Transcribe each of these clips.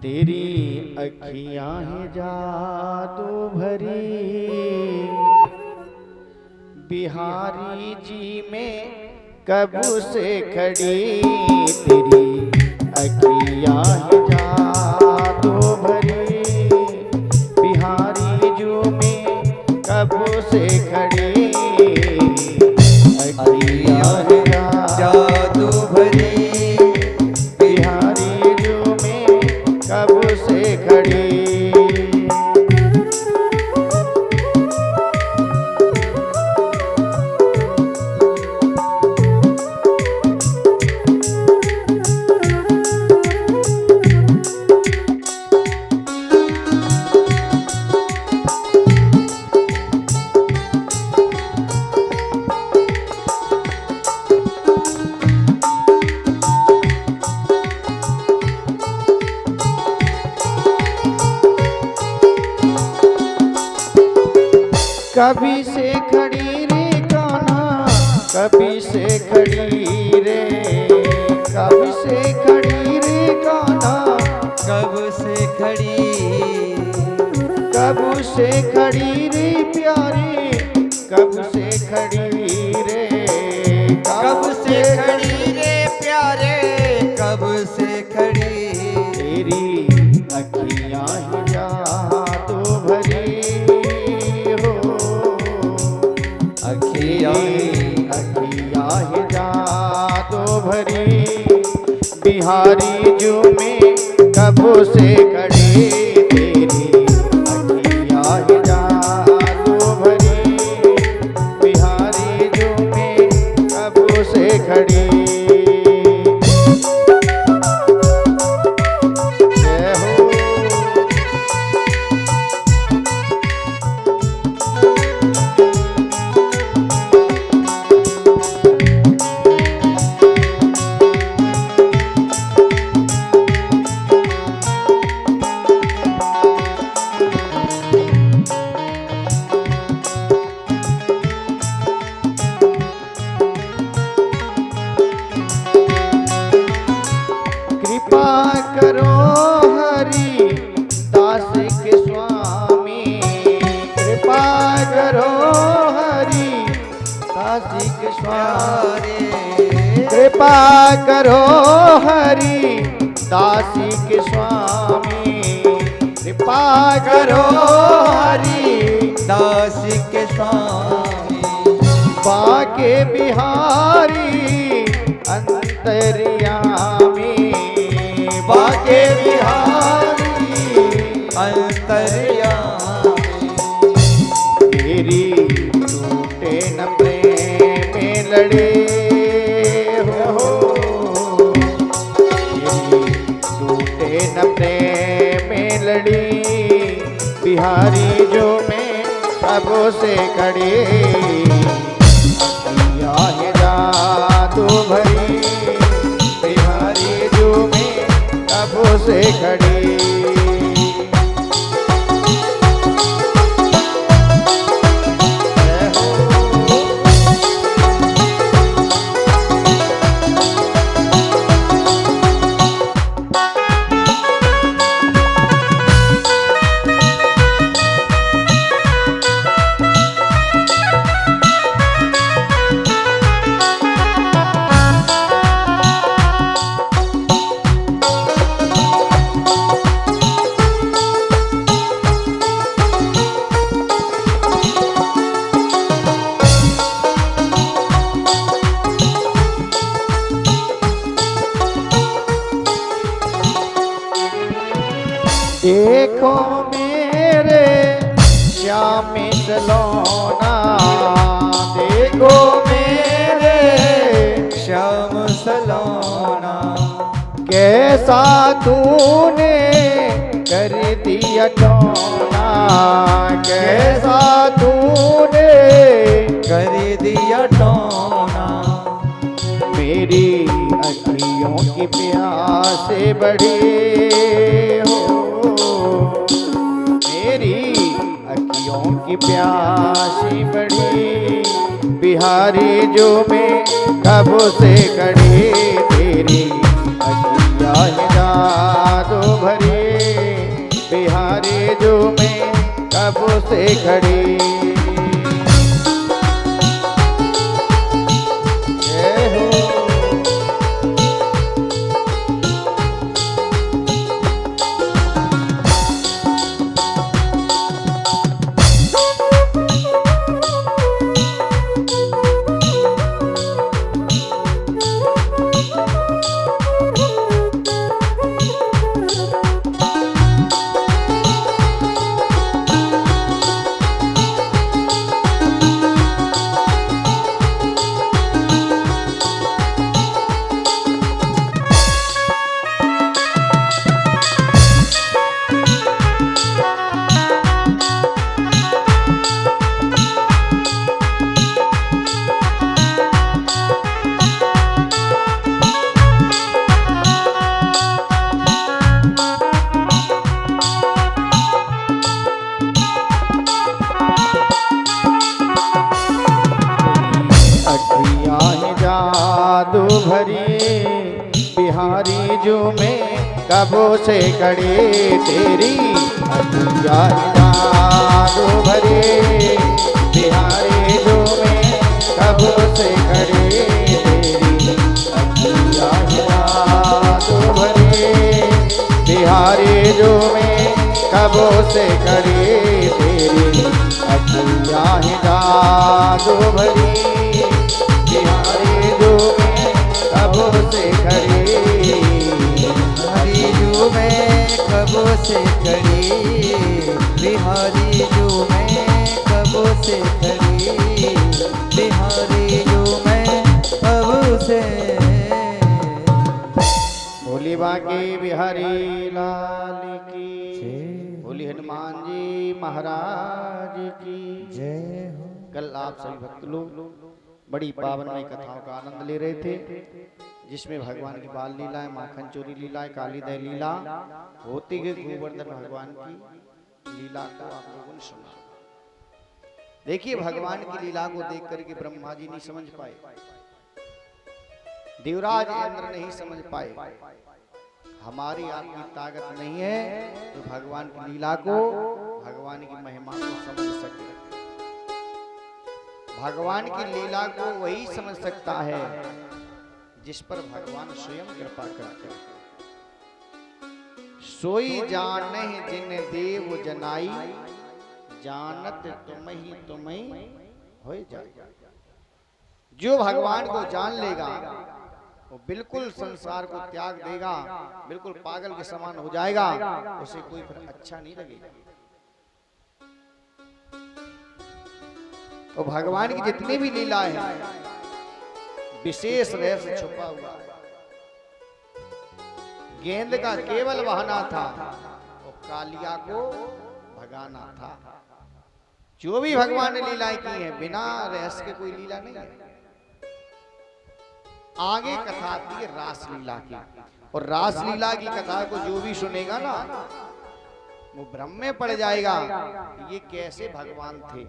तेरी अखियां हैं जादू भरी, बिहारी जी में कब से खड़ी। तेरी अखियां हैं जादू भरी, बिहारी जी में कब से खड़ी। अखियां हैं जादू भरी, बिहारी जी में कब से खड़ी। कभी से खड़ी रे कान्हा, कभी से खड़ी रे, कभी से खड़ी रे कान्हा, कब से खड़ी, कब से खड़ी रे प्यारी, कब से खड़ी रे, कब से खड़ी रे प्यारे, कब से खड़ी। तेरी अखियां ही जादू भरी हो, अखियां ही जादू भरी, बिहारी जी में कब से खड़ी। तेरी अखियां ही जादू भरी, बिहारी जी में कब से खड़ी। जय हो। कृपा करो हरि दास के स्वामी, कृपा करो हरि दास के स्वामी, कृपा करो हरि दास के स्वामी, कृपा करो हरि दास के स्वामी। बाके बिहारी अंतर्यामी, बाके बिहारी अंतर्यामी। तेरी टूटे न प्रेम में लड़े हो, तेरी टूटे न प्रेम में लड़ी, बिहारी जो में कब से खड़ी। अखियां हैं जादू भरी, बिहारी जी में कब से खड़ी। जय हो। देखो मेरे श्याम सलोना, देखो मेरे श्याम सलोना। कैसा तूने कर दिया टोना, कैसा तूने कर दिया टोना। मेरी अखियों की प्यास बढ़ी हो, मेरी अखियों की प्यास बढ़ी, बिहारी जो मैं कब से खड़ी तेरी अखियाँ है जादू भरी बिहारी जो मैं कब से खड़ी जय हो जादू भरी बिहारी जो मैं कब से खड़ी तेरी अखियाँ जादू भरी बिहारी जो मैं कब से खड़ी तेरी अखियाँ जादू भरी बिहारी जो मैं कब से खड़ी तेरी अखियाँ जादू भरी बिहारी जो मैं कब से खड़ी बिहारी जो मैं कब से खड़ी बिहारी जो मैं कब से खड़ी बिहारी जो मैं कब से भोली बाकी बिहारी लाल की भोली हनुमान जी महाराज की जय हो। कल आप सभी भक्त लोग बड़ी पावनमय कथाओं का आनंद ले रहे थे जिसमें भगवान की बाल लीलाएं माखन चोरी लीलाएं काली दह लीला होती गई गोवर्धन भगवान की लीला को आप लोगों ने सुना। देखिए भगवान की लीला को देख करके ब्रह्मा जी नहीं समझ पाए देवराज इंद्र नहीं समझ पाए हमारी आपकी ताकत नहीं है तो भगवान की लीला को भगवान की महिमा को समझ सके। भगवान की लीला को वही समझ सकता है जिस पर भगवान स्वयं कृपा करते हैं। सोई जानहि जिन देव जनाई जानत तुम्हें हो जाए। जो भगवान को जान लेगा वो बिल्कुल संसार को त्याग देगा बिल्कुल पागल के समान हो जाएगा उसे कोई फिर अच्छा नहीं लगेगा। तो भगवान की जितनी भी लीला है विशेष रहस्य छुपा हुआ है। गेंद का केवल बहाना था और कालिया को भगाना था। जो भी भगवान ने लीलाएं की है बिना रहस्य के कोई लीला नहीं है। आगे कथा आती है रास लीला की और रास लीला की कथा को जो भी सुनेगा ना वो भ्रम में पड़ जाएगा ये कैसे भगवान थे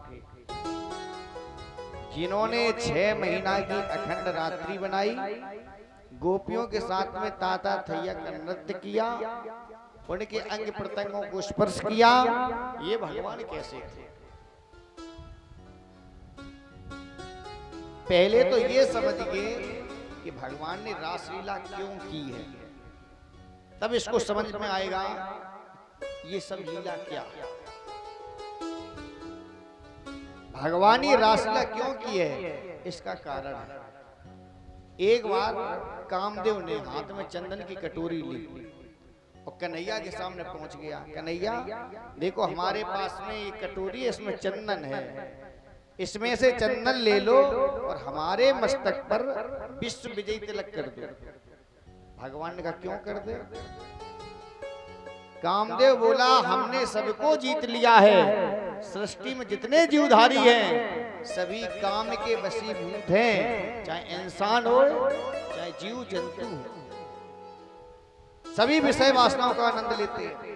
जिन्होंने 6 महीना की अखंड रात्रि बनाई गोपियों के साथ में ताता थैया का नृत्य किया उनके अंग प्रत्यंगों को स्पर्श किया। ये भगवान कैसे थे? पहले तो ये समझिए कि भगवान ने रासलीला क्यों की है तब इसको समझ में आएगा ये सब लीला क्या है। भगवान ने रासलीला क्यों की है इसका कारण है। एक बार कामदेव ने हाथ में चंदन की कटोरी ली और कन्हैया के सामने पहुंच गया। कन्हैया देखो हमारे पास में ये कटोरी है इसमें चंदन है इसमें से चंदन ले लो और हमारे मस्तक पर विश्व विजयी तिलक कर दो। भगवान ने कहा क्यों कर दे? कामदेव बोला हमने सबको जीत लिया है। सृष्टि में जितने जीवधारी हैं सभी काम के वशीभूत हैं चाहे इंसान हो चाहे जीव जंतु हो सभी विषय वासनाओं का आनंद लेते हैं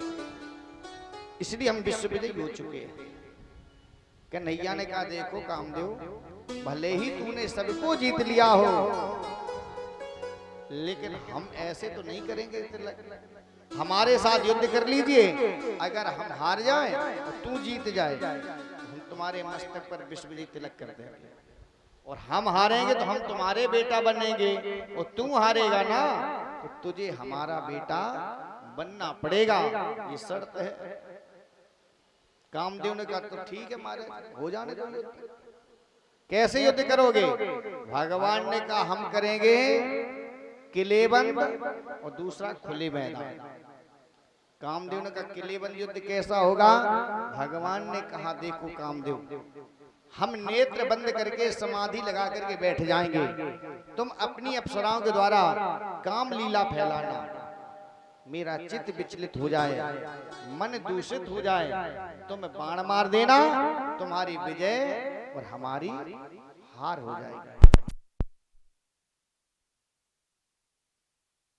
इसलिए हम विश्व विजयी हो चुके हैं। कन्हैया ने कहा देखो कामदेव भले ही तूने सबको जीत लिया हो, लेकिन हम ऐसे तो नहीं करेंगे। हमारे साथ युद्ध कर लीजिए, अगर हम हार जाएं तो तू जीत जाए, हम तुम्हारे मस्तक पर विश्वजीत तिलक कर देंगे। और हम हारेंगे तो हम तुम्हारे बेटा बनेंगे, और तू हारेगा ना तो तुझे हमारा बेटा बनना पड़ेगा, ये शर्त है। कामदेव ने कहा तो ठीक है, मारे हो जाने दो युद्ध। कैसे युद्ध करोगे? भगवान ने कहा हम करेंगे किले बंद और दूसरा खुले मैदान। कामदेव ने कहा किले बंद युद्ध कैसा होगा? भगवान ने कहा देखो कामदेव, हम नेत्र बंद करके समाधि लगा करके बैठ जाएंगे, तुम अपनी अप्सराओं के द्वारा काम लीला फैलाना, मेरा चित्त विचलित हो जाए, मन दूषित हो जाए, तुम बाण मार देना, तुम्हारी विजय और हमारी हार हो जाएगी।